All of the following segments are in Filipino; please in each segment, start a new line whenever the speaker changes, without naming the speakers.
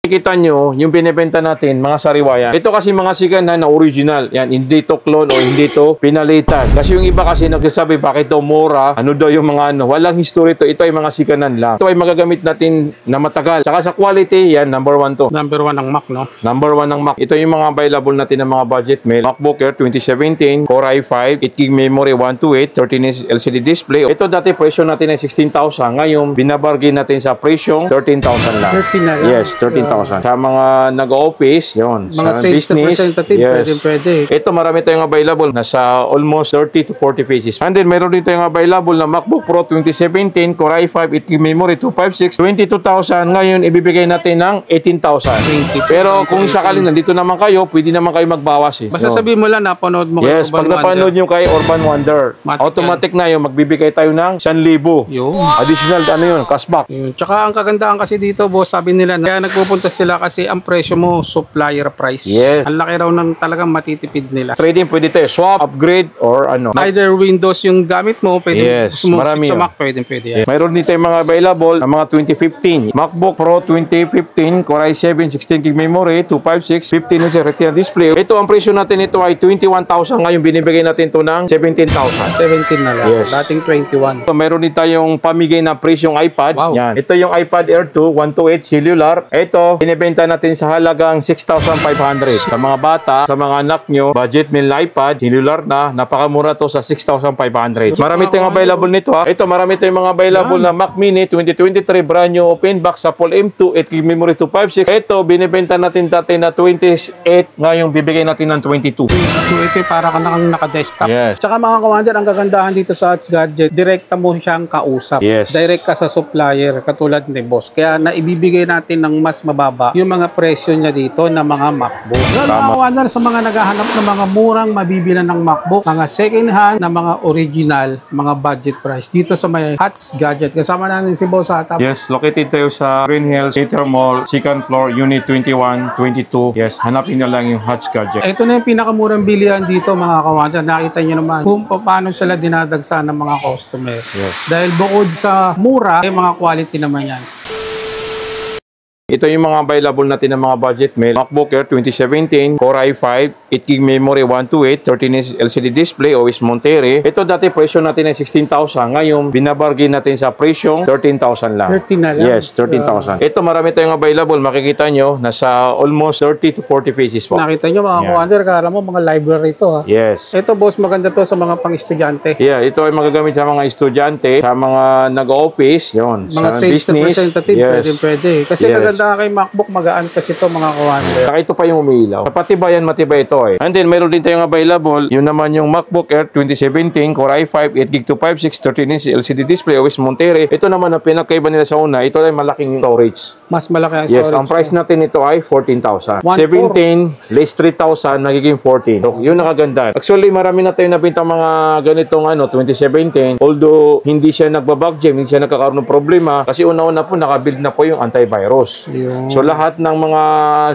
Kita nyo, yung binibenta natin, mga sariwayan. Ito kasi mga siganan na original. Yan, hindi to clone o hindi to pinalitan. Kasi yung iba kasi nagsasabi, bakit daw mura? Ano daw yung mga ano? Walang history to. Ito ay mga siganan lang. Ito ay magagamit natin na matagal. Saka sa quality, yan, number 1 to.
Number 1 ng Mac, no?
Number 1 ng Mac. Ito yung mga available natin ng mga budget mail. MacBook Air 2017, Core i5, 8GB memory, 128, 13-inch LCD display. Ito dati presyo natin ay 16,000. Ngayon, binabargain natin sa presyong 13,000 lang.
13 na lang?
Yes, 13,000. Sa mga nag-office, yun.
Mga
sa
sales
business,
representative,
yes.
pwede.
Ito, marami tayong available. Nasa almost 30 to 40 pieces. And then, meron din tayong available na MacBook Pro 2017, Core i5, 8GB memory, 256, 22,000. Ngayon, ibibigay natin ng 18,000. Pero kung sakaling nandito naman kayo, pwede naman kayo magbawas eh.
Basta sabihin mo lang, napanood mo
yes, pag napanood nyo kay Urban Wonder, automatic na yun, magbibigay tayo ng 1,000.
Yun.
Additional, ano yun, cashback.
Yun. Tsaka ang kagandahan kasi dito, boss, sabi nila, kaya nagpupunta sila kasi ang presyo mo, supplier price.
Yes.
Ang laki raw ng talagang matitipid nila.
Trading, pwede tayo swap, upgrade, or ano.
Either Windows yung gamit mo, pwede
yes, marami
sa
yun.
Mac, pwede yan.
Mayroon dito yung mga available na mga 2015. MacBook Pro 2015, Core i7, 16GB memory, 256, 15-inch Retina display. Ito, ang presyo natin ito ay 21,000. Ngayon, binibigay natin ito ng 17,000.
17 na lang.
Yes.
Dating 21.
So, meron din tayong pamigay na presyong iPad.
Wow.
Yan. Ito yung iPad Air 2, 128 cellular. Ito, binibenta natin sa halagang 6,500. Sa mga bata, sa mga anak nyo, budget meal na iPad, cellular na, napakamura to sa 6,500. Marami tayong available nito ha. Ito, marami tayong mga available na Mac Mini 2023 brand new open box sa Full M2, 8GB memory 256. Ito, binibenta natin dati na 28. Ngayong bibigay natin ng 22.
Ito para ka naka-desktop.
Yes.
Tsaka mga commander, ang kagandahan dito sa Hats Gadget, direkta mo siyang kausap.
Yes.
Direct ka sa supplier, katulad ni boss. Kaya naibibigay natin ng mas mababa yung mga presyo niya dito na mga MacBook. Yan, mga commander, sa mga naghahanap ng mga murang mabibilan ng MacBook, mga second hand na mga original, mga budget price dito sa may Hats Gadget. Kasama natin si Boss Atap.
Yes, located tayo sa Green Hills Theater Mall, second floor, unit 21, 22. Yes, hanapin na lang yung Hats Gadget.
Ito na yung pinakamurang bilihan dito mga kawander. Nakita nyo naman kung paano sila dinadagsa ng mga customer.
Yes.
Dahil bukod sa mura, ay mga quality naman yan.
Ito yung mga available natin ng mga budget mail. MacBook Air 2017, Core i5, 8GB memory, 128, 13-inch LCD display, OS Monterey. Ito dati presyo natin ay 16,000. Ngayon, binabargain natin sa presyong 13,000 lang.
13 na lang?
Yes, 13,000. Ito marami tayong available. Makikita nyo, nasa almost 30 to 40 pieces po.
Nakita nyo mga kawander, kala mo mga library ito ha.
Yes.
Ito boss, maganda to sa mga pang-estudyante.
Yeah, ito ay magagamit sa mga estudyante, sa mga nag-office, yun.
Mga
sa
sales
business.
representative,
Yes.
pwede. Kasi
Yes.
kaganda kay MacBook, magaan kasi ito mga kawander.
Saka ito pa yung umiilaw. Sa patibayan, matibay ito eh. And then, meron din tayong available. Yun naman yung MacBook Air 2017, Core i5, 8GB 256, 13-inch LCD display, OS Monterey. Ito naman ang pinakaiba nila sa una. Ito ay malaking storage.
Mas malaki ang
Yes,
storage.
ang price natin ito ay 14,000.
1,400.
17 less 3,000, nagiging 14. So, yun nakaganda. Actually, marami na tayo nabinta mga ganitong 2017. Although, hindi siya nagbabug jam, hindi siya nagkakaroon ng problema. Kasi una-una po, nakabuild na po yung antivirus.
Yun.
So, lahat ng mga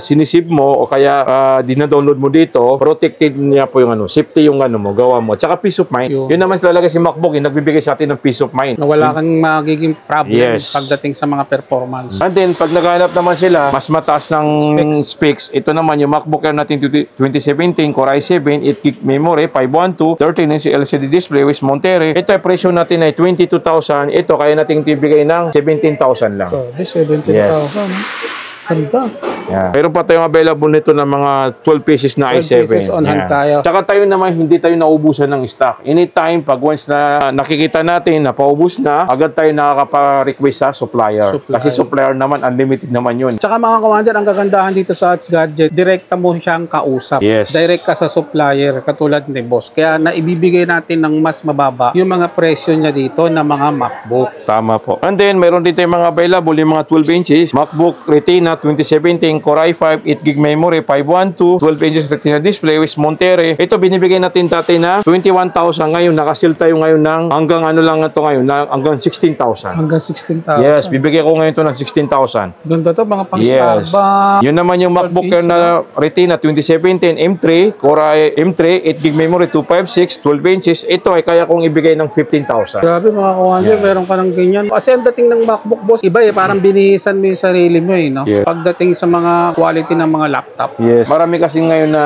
sinisip mo o kaya dinadownload mo dito, protected niya po yung safety yung mo, gawa mo. Tsaka peace of mind. Yun naman talaga si MacBook, yung nagbibigay sa atin ng peace of mind.
Na wala kang magiging problem
Yes.
pagdating sa mga performance.
And then, pag naghahanap naman sila, mas mataas ng specs. Ito naman yung MacBook Air natin 2017, Core i7, 8GB memory, 512, 13-inch LCD display with Monterey. Ito ay presyo natin ay 22,000. Ito, kaya natin ibigay ng 17,000 lang.
So, this 17,000.
Yes.
Ganda.
Yeah. Meron pa tayong available nito ng mga 12 pieces na
12
i7.
pieces on hand tayo.
Tsaka tayo naman, hindi tayo naubusan ng stock. Anytime, pag once na nakikita natin na paubos na, agad tayo nakakapa-request sa supplier. Kasi supplier naman, unlimited naman yun.
Tsaka mga commander, ang kagandahan dito sa Hats Gadget, direkta mo siyang kausap.
Yes.
Direct ka sa supplier, katulad ni boss. Kaya naibibigay natin ng mas mababa yung mga presyo niya dito na mga MacBook.
Tama po. And then, meron din tayong mga available, yung mga 12 inches. MacBook Retina 2017, Core i5, 8GB memory, 512, 12 inches Retina display with Monterey. Ito, binibigay natin dati na 21,000. Ngayon, nakasil tayo ngayon ng hanggang lang ito ngayon, hanggang 16,000.
Hanggang 16,000.
Yes, bibigay ko ngayon ito ng 16,000.
Ganda to, mga pang
Yes.
Starbucks.
Yun naman yung MacBook Air na Retina 2017 M3, Core M3, 8GB memory, 256, 12 inches. Ito ay kaya kong ibigay ng 15,000.
Grabe mga commander, meron ka ng ganyan. Kasi ang dating ng MacBook boss, iba parang binihisan mo yung sarili mo no?
Yes. Yes.
pagdating sa mga quality ng mga laptop.
Yes. Marami kasi ngayon na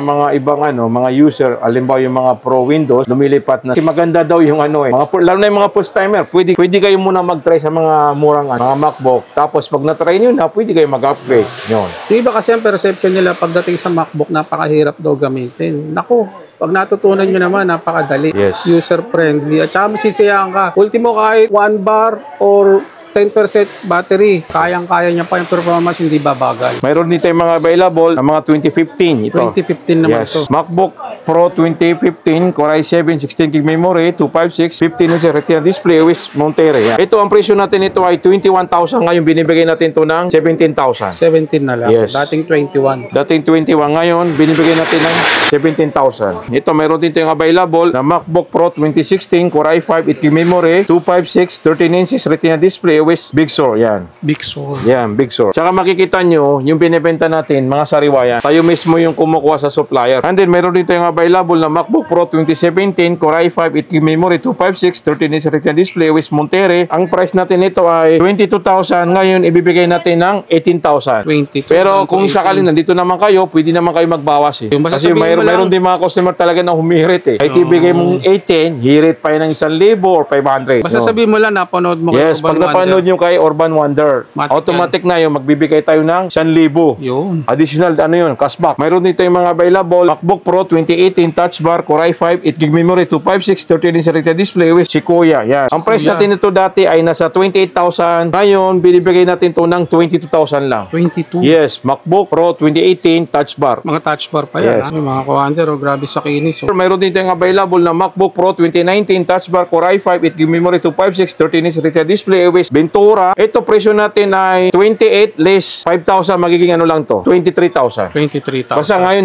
mga ibang mga user, alimbawa yung mga pro Windows, lumilipat na. Kasi maganda daw yung lalo na yung mga first timer. Pwede kayo muna mag-try sa mga murang mga MacBook. Tapos pag na-try nyo na, pwede kayo mag-upgrade. Yun.
Yung iba kasi ang perception nila pagdating sa MacBook, napakahirap daw gamitin. Naku, pag natutunan nyo naman, napakadali.
Yes.
User-friendly. At saka masisiyahan ka. Ultimo kahit 1 bar or 10% battery, kayang-kaya niya pa yung performance, hindi babagal.
Mayroon dito yung mga available na mga 2015. Ito.
2015 naman
Yes.
to.
MacBook Pro 2015, Core i7, 16GB memory, 256, 15 inch Retina display with Monterey. Yan. Ito, ang presyo natin ito ay 21,000. Ngayon, binibigay natin ito ng 17,000.
17 na lang.
Yes.
Dating 21.
Dating 21. Ngayon, binibigay natin ng 17,000. Ito, mayroon dito yung available na MacBook Pro 2016, Core i5, 8GB memory, 256, 13 inches Retina display with Big Sur. Yan.
Big Sur.
Yan, Big Sur. Tsaka makikita nyo, yung binibenta natin, mga sariwayan, tayo mismo yung kumukuha sa supplier. And then, meron dito yung available na MacBook Pro 2017, Core i5, 8GB memory, 256, 13-inch Retina display with Monterey. Ang price natin nito ay 22,000. Ngayon, ibibigay natin ng 18,000.
22.
Pero kung sakaling nandito naman kayo, pwede naman kayo magbawas eh.
Yung
Kasi
masasabihin mo
mayroon din mga customer talaga na humihirit eh. Kahit ibigay mong 18, hirit pa yun ng 1,000 or 500.
Basta sabihin mo lang, napanood mo
Yes, pag napanood nyo kay Urban Wonder,
Matik
automatic na yung magbibigay tayo ng 1,000.
Yun.
Additional, cashback. Mayroon dito yung mga available. MacBook Pro 2018 Touch Bar, Core i5, 8GB memory, 256, 13-inch Retina display with Sequoia. Yan. Ang price natin ito dati ay nasa 28,000. Ngayon, binibigay natin ito ng 22,000 lang.
22.
Yes, MacBook Pro 2018 Touch Bar.
Mga touch bar pa yan.
Yes.
Yung mga commander, grabe sa kinis.
Mayroon dito yung available na MacBook Pro 2019 Touch Bar, Core i5, 8GB memory, 256, 13-inch Retina display with Ventura. Ito, presyo natin ay 28 less 5,000, magiging lang to, 23,000.
23,000.
Basta ngayon,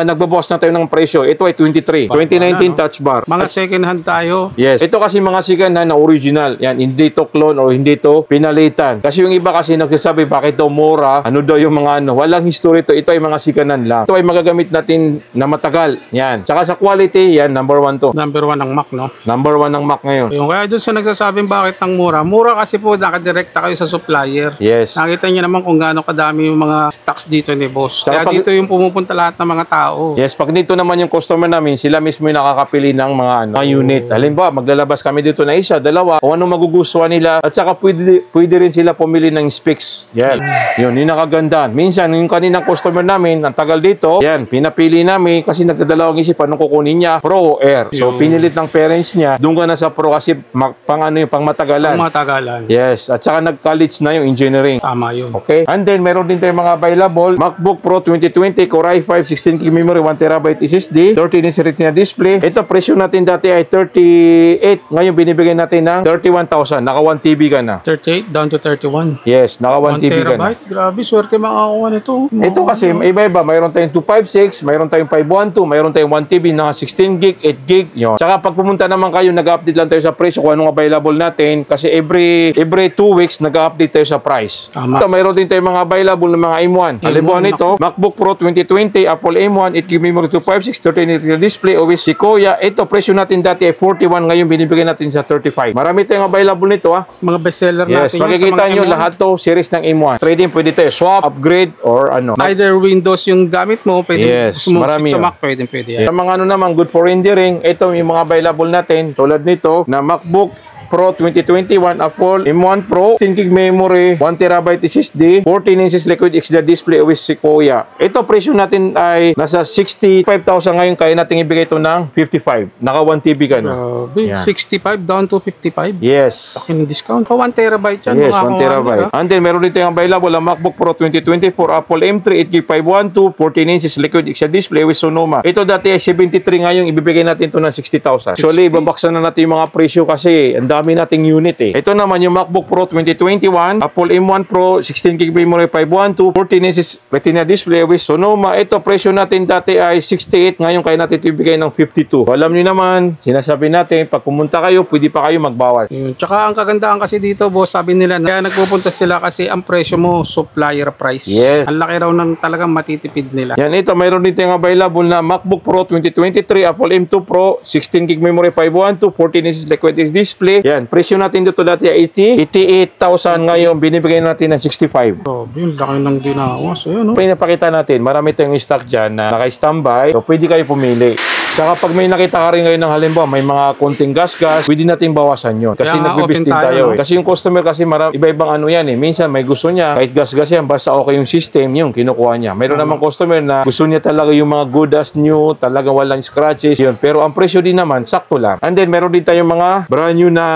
nagbabawas na tayo ng presyo. Ito ay 23. 2019 Touch Bar.
Mga second hand tayo.
Yes. Ito kasi mga second hand na original. Yan, hindi to clone or hindi to pinalitan. Kasi yung iba kasi nagsasabi, bakit daw mura? Ano daw yung mga Walang history to. Ito ay mga second hand lang. Ito ay magagamit natin na matagal. Yan. Tsaka sa quality, yan, number 1 to.
Number 1 ng Mac, no?
Number 1 ng Mac ngayon.
Yung kaya dun sa nagsasabing bakit ang mura. Mura kasi po, nakadirekta kayo sa supplier.
Yes.
Nakita niyo naman kung gaano kadami yung mga stocks dito ni boss.
Tsaka
Kaya dito yung pumupunta lahat ng mga tao.
Yes, pag dito naman yung customer namin, sila mismo yung nakakapili ng mga unit. Halimbawa, maglalabas kami dito na isa, dalawa, kung anong magugustuhan nila. At saka pwede rin sila pumili ng specs. Yan. Yun, yung nakagandaan. Minsan, yung kaninang customer namin, ang tagal dito, yan, pinapili namin kasi nagdadalawang isip, anong kukunin niya? Pro o Air. So, pinilit ng parents niya, doon ka na sa Pro kasi pang matagalan.
Pang matagalan.
Yes. At saka nag-college na yung engineering.
Tama yun.
Okay? And then, meron din tayong mga available. MacBook Pro 2020, Core i5, 16GB memory, 1TB SSD, 13-inch Retina display. Ito, presyo natin dati ay 38. Ngayon, binibigyan natin ng 31,000. Naka 1TB ka na.
38 down to 31.
Yes, naka 1TB ka na.
Grabe, swerte makakuha nito.
Ito kasi, iba-iba. Mayroon tayong 256, mayroon tayong 512, mayroon tayong 1TB na 16GB, 8GB. Yun. Tsaka pag pumunta naman kayo, nag-update lang tayo sa presyo kung anong available natin. Kasi every 2 weeks, nag-update tayo sa price.
Tama.
Ito, mayroon din tayong mga available ng mga M1. Halimbawa nito, MacBook Pro 2020, Apple M1, 8GB memory, 256, 13-inch display, OS Sequoia. Ito, presyo natin dati ay 41, ngayon binibigyan natin sa 35. Marami tayong available nito
Mga bestseller
Yes,
natin.
makikita nyo lahat to, series ng M1. Trading, pwede tayo swap, upgrade, or
Either Windows yung gamit mo, pwede
Yes, marami
sa
yun.
Mac, pwede yan.
Sa mga naman, good for rendering, ito yung mga available natin, tulad nito, na MacBook Pro 2021 Apple M1 Pro, 10GB memory, 1TB SSD, 14 inches liquid XDR display with Sequoia. Ito, presyo natin ay nasa 65,000 ngayon, kaya natin ibigay ito ng 55. Naka 1TB ka na.
Grabe, 65 down to 55.
Yes.
Akin discount. 1TB yan.
Yes, 1TB. And then, meron dito yung available ang MacBook Pro 2024 Apple M3, 8GB 512, 14 inches liquid XDR display with Sonoma. Ito dati ay 73, ngayon ibibigay natin ito ng 60,000. Actually, babaksan na natin yung mga presyo kasi ang dami nating unit eh. Ito naman yung MacBook Pro 2021, Apple M1 Pro, 16GB memory, 512, 14 inches Retina display with Sonoma. Ito, presyo natin dati ay 68, ngayon kaya natin ito ibigay ng 52. So, alam niyo naman, sinasabi natin, pag pumunta kayo, pwede pa kayo magbawas.
Tsaka ang kagandaan kasi dito, boss, sabi nila, kaya nagpupunta sila kasi ang presyo mo, supplier price.
Yes.
Ang laki raw ng talagang matitipid nila.
Yan, ito, mayroon dito yung available na MacBook Pro 2023, Apple M2 Pro, 16GB memory, 512, 14 inches liquid display. Yan, presyo natin dito dati ay 88,000, ngayon binibigay natin ng 65.
So, yun, laki ng dinawas. Ayun, no?
Pinapakita natin, marami tayong stock dyan na naka-standby, so pwede kayo pumili. Saka pag may nakita ka rin ngayon ng halimbawa, may mga konting gas-gas, pwede natin bawasan yun. Kasi nagbibis din tayo. Kasi yung customer kasi iba-ibang ano yan eh. Minsan may gusto niya, kahit gas-gas yan, basta okay yung system, yung kinukuha niya. Mayroon namang customer na gusto niya talaga yung mga good as new, talaga walang scratches, yun. Pero ang presyo din naman, sakto lang. And then meron din tayong mga brand new na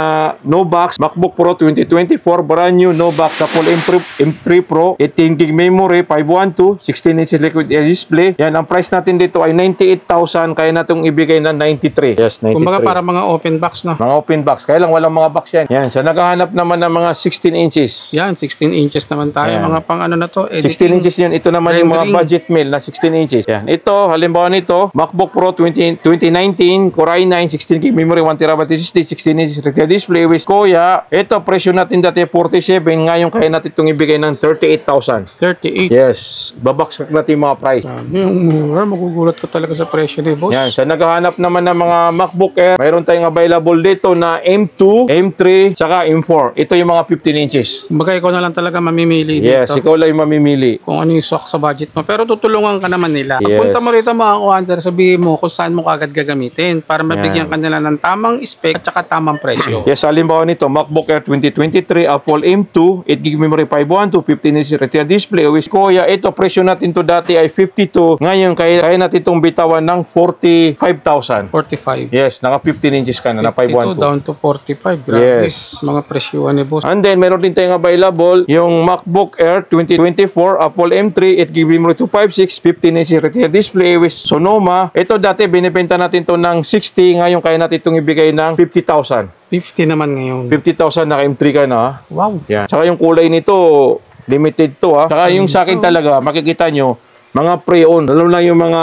no box, MacBook Pro 2024, brand new no box sa full M3 Pro, 18 gig memory, 512, 16 inch liquid display. Yan, ang price natin dito ay 98,000, kaya natong ibigay na 93. Yes, 93.
Kumbaga para mga open box na.
Mga open box. Kaya lang walang mga box yan. Yan, sa naghahanap naman ng mga 16 inches.
Yan, 16 inches naman tayo.
Yan.
Mga pang ano na to,
16 inches yun. Ito naman yung mga budget meal na 16 inches. Yan. Ito, halimbawa nito, MacBook Pro 2019, Core i9, 16 GB memory, 1TB SSD, 16 inches retina display with Koya. Ito, presyo natin dati 47. Ngayon kaya natin itong ibigay ng 38,000.
38.
Yes. Babaksak natin yung mga price.
Yung mura, magugulat ko talaga sa presyo ni boss.
Yan. Sa naghahanap naman ng mga MacBook Air, mayroon tayong available dito na M2, M3, saka M4. Ito yung mga 15 inches.
Kumbaga ikaw na lang talaga mamimili
Yes,
dito.
ikaw lang yung mamimili.
Kung ano yung swak sa budget mo. Pero tutulungan ka naman nila.
Yes.
Pagpunta mo rito mga kuwander, sabihin mo kung saan mo kagad gagamitin para mabigyan ka nila ng tamang spec at saka tamang presyo.
Yes, halimbawa nito, MacBook Air 2023, Apple M2, 8GB memory, 512, 15 inch retina display with Koya. Ito, presyo natin to dati ay 52. Ngayon, kaya natin itong bitawan ng 45,000.
45.
Yes, naka 15 inches ka na, na
52
512.
down to 45. Grabe.
Yes.
Mga presyuhan ni boss.
And then, meron din tayong available yung MacBook Air 2024, Apple M3, 8GB memory, 256, 15 inch retina display with Sonoma. Ito dati, binibenta natin to ng 60. Ngayon, kaya natin itong ibigay ng 50,000.
50 naman ngayon.
50,000 naka M3 ka na.
Wow.
Yan. Saka yung kulay nito, limited to ha. Saka yung sa akin talaga, makikita nyo, mga pre-owned, lalo na yung mga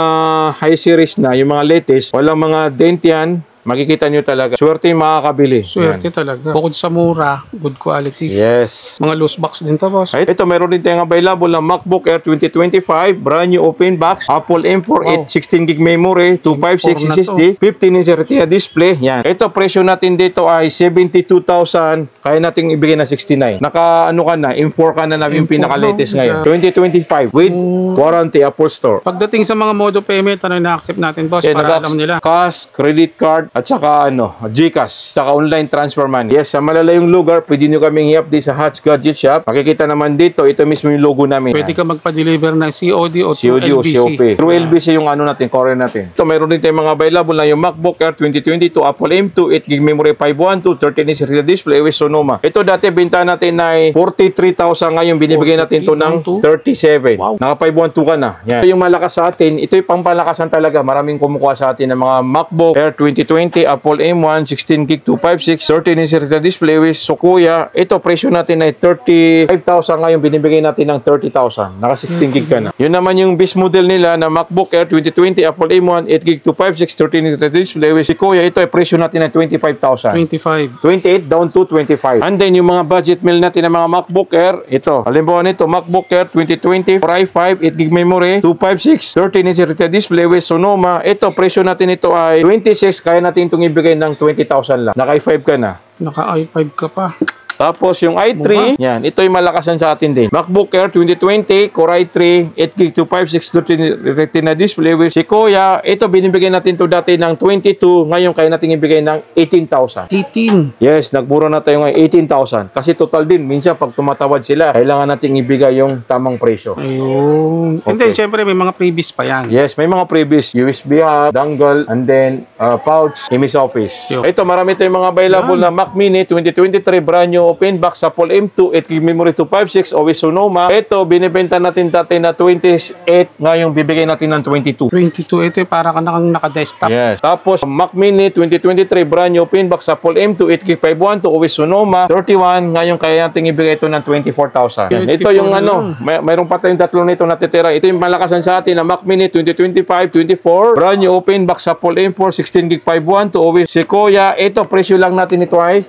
high series na, yung mga latest, walang mga dent yan. Makikita nyo talaga. Swerte yung makakabili.
Swerte talaga. Bukod sa mura, good quality.
Yes.
Mga loose box din to, boss.
Ay, ito, meron din tayong available na MacBook Air 2025, brand new open box, Apple M4, 16 gig memory, 256 SSD, 15 inch retina display. Yan. Ito, presyo natin dito ay 72,000. Kaya nating ibigay na 69. Naka, ano ka na, M4 ka na yung pinaka-latest ngayon. 2025 with warranty, Apple Store.
Pagdating sa mga mode of payment, ano na-accept natin, boss, para alam nila?
Cash, credit card, at saka GCash, saka online transfer money. Yes, sa malalayong lugar, pwede nyo kaming i-update sa Hatch Gadget Shop. Makikita naman dito, ito mismo yung logo namin.
Pwede ka magpa-deliver ng COD o
COD o COP. Through LBC yung ano natin, core natin. Ito, mayroon din tayong mga available na yung MacBook Air 2022, Apple M2, 8GB memory, 512, 13 inch retina display with Sonoma. Ito dati, binta natin ay 43,000. Ngayon, binibigay natin to ng 37. Wow. Naka 512 ka na. Yan. Ito yung malakas sa atin. Ito yung pangpalakasan talaga. Maraming kumukuha sa atin ng mga MacBook Air 2020, Apple M1, 16 gig 256, 13 inch retina display with Sokuya. Ito, presyo natin ay 35,000. Ngayon, binibigay natin ng 30,000. Naka 16 gig ka na. Yun naman yung base model nila na MacBook Air 2020, Apple M1, 8 gig 256, 13 inch retina display with Sokuya. Ito ay presyo natin ay 25,000.
25.
28 down to 25. And then, yung mga budget meal natin ng mga MacBook Air, ito. Halimbawa nito, MacBook Air 2020, Core i5, 8 gig memory, 256, 13 inch retina display with Sonoma. Ito, presyo natin ito ay 26. Kaya natin itong ibigay ng 20,000 lang. Naka i5 ka na.
Naka i5 ka pa.
Tapos yung i3, yan, ito yung malakasan sa atin din. MacBook Air 2020, Core i3, 8GB 256 retina display with Sequoia. Ito, binibigay natin to dati ng 22. Ngayon, kaya natin ibigay ng 18,000.
18.
Yes, nagmura na tayo ngayon 18,000. Kasi total din, minsan pag tumatawad sila, kailangan natin ibigay yung tamang presyo.
Ayun.
Okay.
And then, syempre, may mga freebies pa yan.
Yes, may mga previous USB hub, dongle, and then pouch, MS Office.
Yo.
Ito, marami tayong mga available na Mac Mini 2023 brand new open box, Apple M2, 8GB memory 256, OS Sonoma. Ito, binibenta natin dati na 28, ngayong bibigay natin ng 22.
22. Ito, para ka naka-desktop.
Yes. Tapos, Mac Mini 2023 brand new open box, Apple M2, 8GB 512, OS Sonoma, 31, ngayong kaya natin ibigay ito ng 24,000. Ito yung ano, mayroon pa tayong tatlo nito natitira. Ito yung malakasan sa atin na Mac Mini 2025, 24, brand new open box, Apple M4, 16GB 512, OS Sequoia. Ito, presyo lang natin ito ay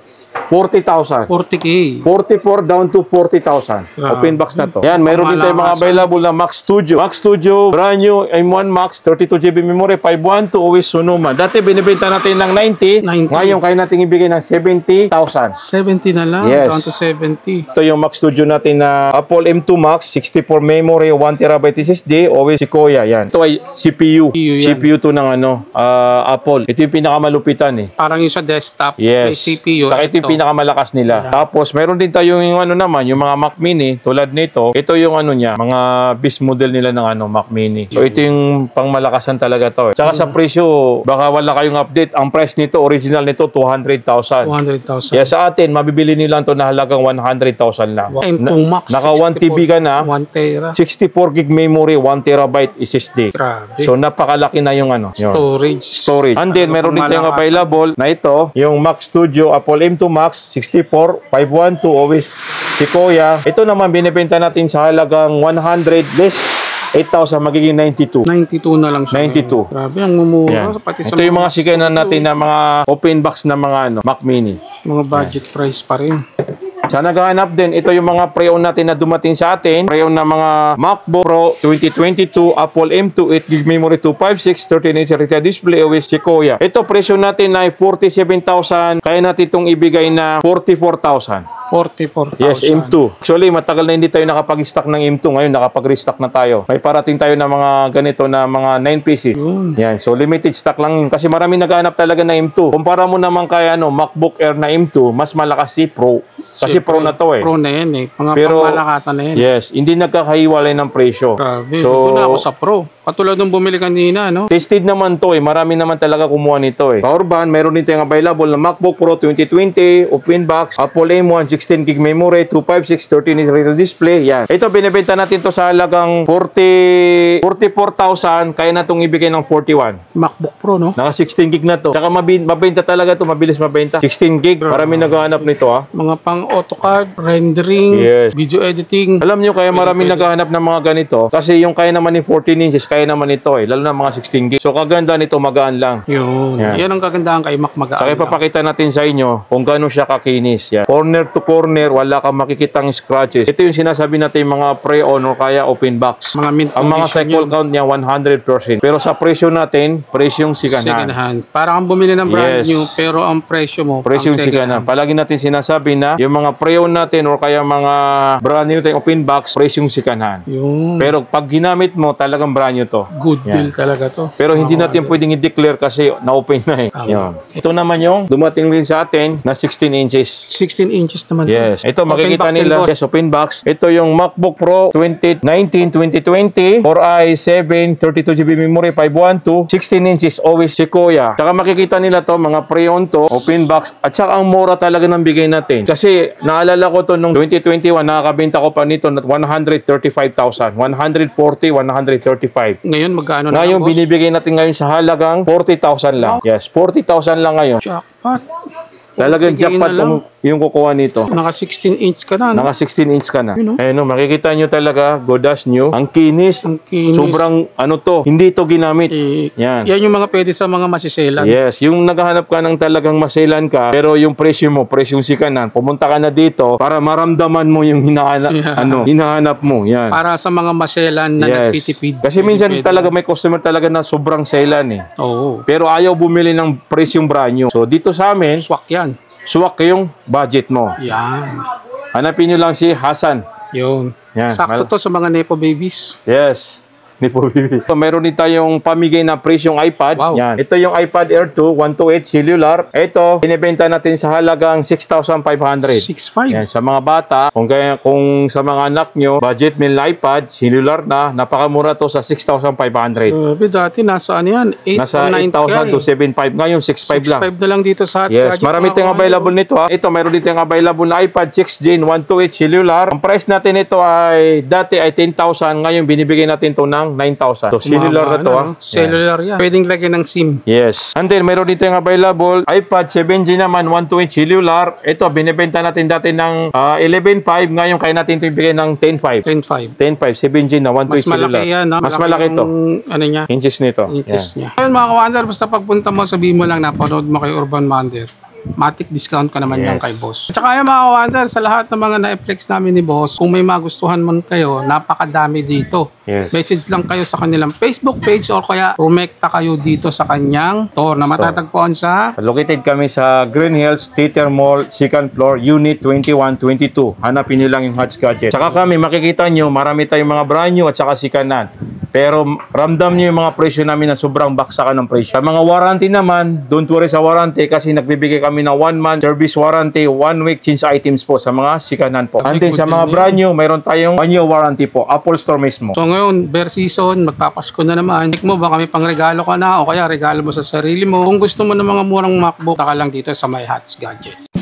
40,000.
40K.
44 down to 40,000. Open box na to. Yan, mayroon din tayong mga available na Mac Studio. Mac Studio, brand new M1 Max, 32GB memory, 512 always Sonoma. Dati binibenta natin ng 90. Ngayon kaya natin ibigay ng 70,000.
70 na lang.
Yes.
Down to 70.
Ito yung Mac Studio natin na Apple M2 Max, 64 memory, 1TB SSD, always Sequoia. Yan. Ito ay CPU. CPU to ng Apple. Ito yung pinakamalupitan eh.
Parang yung sa desktop.
Yes.
May CPU.
Saka ito yung pinakamalakas nila. Tapos, meron din tayo yung naman, yung mga Mac Mini, tulad nito. Ito yung niya, mga beast model nila ng Mac Mini. So, ito yung pangmalakasan talaga to. Saka sa presyo, baka wala kayong update. Ang price nito, original nito, 200,000.
200,000.
Yeah, sa atin, mabibili nila to na halagang 100,000 lang.
M2 Max.
Naka 1TB ka na.
1 tera.
64GB memory, 1TB SSD.
Grabe.
So, napakalaki na yung yun.
Storage.
And then, meron din tayong available na ito, yung Mac Studio Apple M2 Max 64, 512, always Sequoia. Ito naman, binibenta natin sa halagang 100 less 8,000, magiging 92.
92 na lang siya.
92.
Grabe, ang mumura.
Yan.
Pati sa
Ito yung mga siganan natin na mga open box na mga Mac Mini.
mga budget price pa rin.
Sa naghahanap din, ito yung mga pre-owned natin na dumating sa atin. Pre-owned na mga MacBook Pro 2022, Apple M2, 8GB memory, 256, 13-inch retail display with Sequoia. Ito, presyo natin ay 47,000. Kaya natin itong ibigay na 44,000.
44,000.
Yes, M2. Actually, matagal na hindi tayo nakapag-stock ng M2. Ngayon, nakapag-restock na tayo. May parating tayo ng mga ganito na mga 9 pieces. Yan. So, limited stock lang yun. Kasi marami naghahanap talaga na M2. Kumpara mo naman kaya MacBook Air na M2, mas malakas si Pro. Kasi Pro na to eh.
Pro na yan eh. Mga
Pero,
pangmalakasan na yan.
Yes, hindi nagkakahiwalay ng presyo.
Grabe.
So,
na ako sa Pro. Katulad nung bumili kanina, no?
tested naman to eh. Marami naman talaga kumuha nito eh. Power band, meron din tayong available na MacBook Pro 2020, open box, Apple M1, 16GB memory, 256, 13-inch retail display. Yan. Ito, binibenta natin to sa halagang 44,000. Kaya na itong ibigay ng 41.
MacBook Pro, no?
Naka 16GB na to. Tsaka mabenta talaga to, mabilis mabenta. 16GB. Marami naghahanap nito ah.
Mga pang AutoCAD, rendering,
Yes.
video editing.
Alam nyo, kaya maraming naghahanap ng mga ganito. Kasi yung kaya naman ni 14 inches, kaya naman ito eh. Lalo na mga 16GB. So, kaganda nito, magaan lang.
Yun.
Yan.
Yan ang kagandahan kay Mac magaan.
Saka ipapakita natin sa inyo kung gaano siya kakinis. Yan. Corner to corner, wala kang makikitang scratches. Ito yung sinasabi natin yung mga pre-owned or kaya open box.
Mga mint
Ang mga
condition
cycle
yun.
count niya 100%. Pero sa presyo natin, presyong
Second
siganan.
hand. Parang kang bumili ng brand
Yes.
new, pero ang presyo mo,
Presyong
ang second
siganan.
hand.
Palagi natin sinasabi na yung mga pre-owned natin or kaya mga brand new tayong open box, presyong siganan.
Yung
Pero pag ginamit mo, talagang brand new to.
good deal talaga to.
Pero hindi natin pwedeng i-declare kasi na-open na eh. Yun. Ito naman yung dumating din sa atin na 16 inches.
16 inches naman.
Yes. Ito makikita
box din,
nila.
boss.
Yes, open box. Ito yung MacBook Pro 2019-2020. 4i7, 32GB memory, 512, 16 inches, always Sequoia. Saka makikita nila to, mga pre-owned to, open box. At saka ang mura talaga ng bigay natin. Kasi naalala ko to nung 2021, nakakabenta ko pa nito na 135,000. 140, 135.
Ngayon, magkano na
Ngayon,
lang, boss?
binibigay natin ngayon sa halagang 40,000 lang. Yes, 40,000 lang ngayon.
Jackpot.
Talagang
Bigay
jackpot
na lang.
yung kukuha nito.
Naka 16 inch ka na. No?
Naka 16 inch ka na.
Yun, no?
Ayun, no, makikita nyo talaga, Godash nyo. Ang kinis.
Ang kinis.
Sobrang, hindi to ginamit.
Yan.
Yan.
Yung mga pwede sa mga masiselan.
Yes, yung naghahanap ka ng talagang maselan ka, pero yung presyo mo, presyong sikanan, pumunta ka na dito para maramdaman mo yung hinahanap, hinahanap mo. Yan.
Para sa mga maselan na nagtitipid.
Kasi minsan talaga may customer talaga na sobrang selan eh.
Oo.
Pero ayaw bumili ng presyong brand new. So dito sa amin,
Swak yan.
swak yung budget mo.
Yan.
Hanapin nyo lang si Hasan.
Yun.
Yan.
Sakto to sa mga Nepo babies.
Yes. Ni po bibi. So, meron din tayong pamigay na presyong iPad.
Wow.
Yan. Ito yung iPad Air 2 128 cellular. Ito, binibenta natin sa halagang 6,500.
6.5.
Yan, sa mga bata, kung sa mga anak nyo, budget meal iPad, cellular na, napakamura to sa 6,500.
Grabe, dati nasa ano yan? 8
Nasa
or
8,000 to 7,500. Ngayon, 6,500 lang.
6.5 na lang dito sa
Yes, marami tayong available nito ha. Ito, mayroon dito yung available na iPad 6 Gen 128 cellular. Ang price natin ito ay, dati ay 10,000. Ngayon, binibigay natin to ng 9,000. So, cellular na to ha.
Cellular yan. Pwedeng lagyan ng SIM.
Yes. And then, meron dito yung available iPad 7G naman, 128 cellular. Ito, binibenta natin dati ng 11.5. Ngayon, kaya natin ito ibigay ng 10.5.
10.5.
10.5, 7G na, 128
Mas
cellular.
malaki yan. No?
Mas malaki ito.
Ano niya?
Inches nito.
Inches niya. Ayun mga kawander, basta pagpunta mo, sabihin mo lang napanood mo kay Urban Mander. matic discount ka naman yan
Yes.
kay boss. At saka yung mga wonder, sa lahat ng mga na-flex namin ni boss, kung may magustuhan man kayo, napakadami dito.
Yes.
Message lang kayo sa kanilang Facebook page o kaya rumekta kayo dito sa kanyang store na matatagpuan sa
Located kami sa Green Hills Theater Mall, 2nd floor, Unit 2122. Hanapin nyo lang yung Hats Gadget. Tsaka kami, makikita nyo, marami tayong mga brand new at saka sikanan. Pero ramdam nyo yung mga presyo namin na sobrang baksakan ng presyo. Sa mga warranty naman, don't worry sa warranty kasi nagbibigay kami ng 1 month service warranty, 1 week change items po sa mga sikanan po. And then sa mga brand new, mayroon tayong 1 year warranty po, Apple Store mismo.
So ngayon, bear season, magpapasko na naman. Check mo, baka may pangregalo ka na o kaya regalo mo sa sarili mo. Kung gusto mo ng mga murang MacBook, taka lang dito sa My Hats Gadgets.